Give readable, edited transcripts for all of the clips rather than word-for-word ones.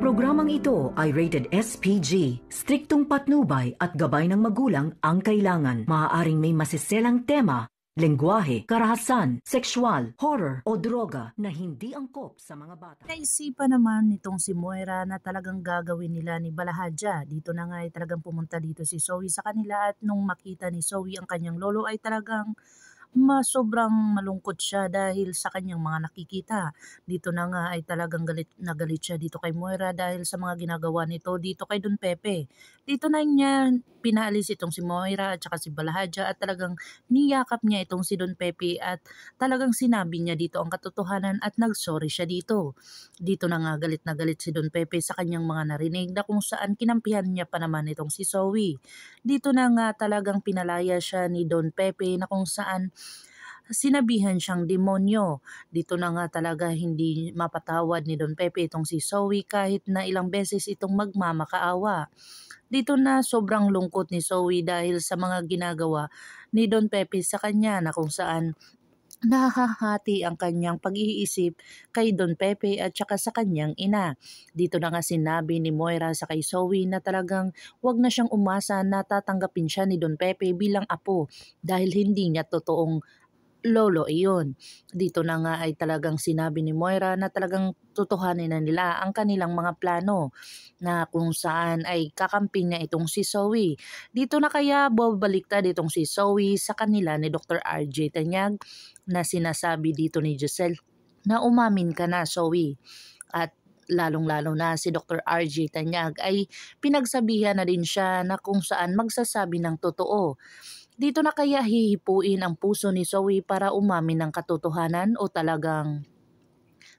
programang ito ay rated SPG. Striktong patnubay at gabay ng magulang ang kailangan. Maaaring may masiselang tema, lengguwahe, karahasan, sexual, horror o droga na hindi angkop sa mga bata. Naisipan naman nitong si Moira na talagang gagawin nila ni Balahadja. Dito na nga ay talagang pumunta dito si Zoe sa kanila at nung makita ni Zoe ang kanyang lolo ay talagang sobrang malungkot siya dahil sa kanyang mga nakikita. Dito na nga ay talagang galit na galit siya dito kay Moira dahil sa mga ginagawa nito dito kay Don Pepe. Dito na niya pinaalis itong si Moira at saka si Balahadja at talagang niyakap niya itong si Don Pepe at talagang sinabi niya dito ang katotohanan at nagsorry siya dito. Dito na nga galit na galit si Don Pepe sa kanyang mga narinig na kung saan kinampihan niya pa naman itong si Zoe. Dito na nga talagang pinalaya siya ni Don Pepe na kung saan sinabihan siyang demonyo. Dito na nga talaga hindi mapatawad ni Don Pepe itong si Zoe kahit na ilang beses itong magmamakaawa. Dito na sobrang lungkot ni Zoe dahil sa mga ginagawa ni Don Pepe sa kanya na kung saan nahahati ang kanyang pag-iisip kay Don Pepe at saka sa kanyang ina. Dito na nga sinabi ni Moira sa kay Zoe na talagang wag na siyang umasa na tatanggapin siya ni Don Pepe bilang apo dahil hindi niya totoong lolo iyon. Dito na nga ay talagang sinabi ni Moira na talagang tutuhanin na nila ang kanilang mga plano na kung saan ay kakampi niya itong si Zoe. Dito na kaya babaliktad itong si Zoe sa kanila ni Dr. RJ Tanyag na sinasabi dito ni Giselle na umamin ka na Zoe. At lalong-lalo na si Dr. RJ Tanyag ay pinagsabihan na din siya na kung saan magsasabi ng totoo. Dito na kaya hihipuin ang puso ni Zoe para umamin ng katotohanan o talagang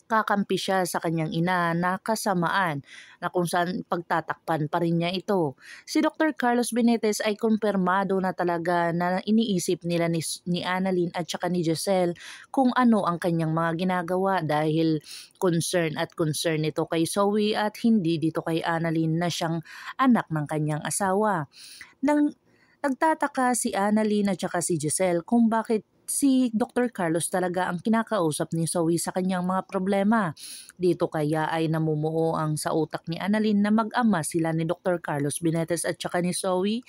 kakampi siya sa kanyang ina na kasamaan na kung saan pagtatakpan pa rin niya ito. Si Dr. Carlos Benitez ay kumpirmado na talaga na iniisip nila ni Annalyn at saka ni Giselle kung ano ang kanyang mga ginagawa dahil concern ito kay Zoe at hindi dito kay Annalyn na siyang anak ng kanyang asawa. Nagtataka si Annalyn at saka si Giselle kung bakit si Dr. Carlos talaga ang kinakausap ni Zoe sa kanyang mga problema. Dito kaya ay namumuo ang sa utak ni Annalyn na mag-ama sila ni Dr. Carlos Benitez at saka ni Zoe.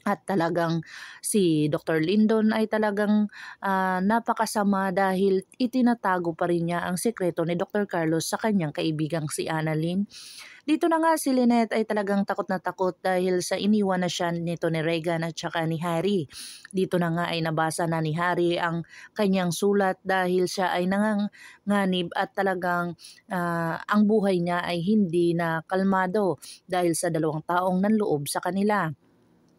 At talagang si Dr. Lindon ay talagang napakasama dahil itinatago pa rin niya ang sekreto ni Dr. Carlos sa kanyang kaibigang si Annalyn. Dito na nga si Lynette ay talagang takot na takot dahil sa iniwan na siya nito ni Regan at saka ni Harry. Dito na nga ay nabasa na ni Harry ang kanyang sulat dahil siya ay nanganganib at talagang ang buhay niya ay hindi na kalmado dahil sa dalawang taong nanloob sa kanila.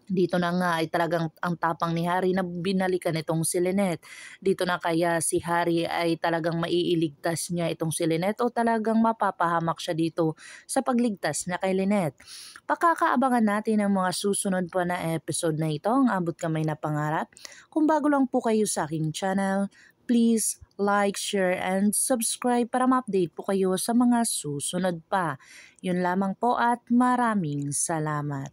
Dito na nga ay talagang ang tapang ni Harry na binalikan itong si Lynette. Dito na kaya si Harry ay talagang maiiligtas niya itong si Lynette o talagang mapapahamak siya dito sa pagligtas niya kay Lynette. Pakakaabangan natin ang mga susunod pa na episode na ito, ang Abot Kamay na Pangarap. Kung bago lang po kayo sa aking channel, please like, share, and subscribe para ma-update po kayo sa mga susunod pa. Yun lamang po at maraming salamat.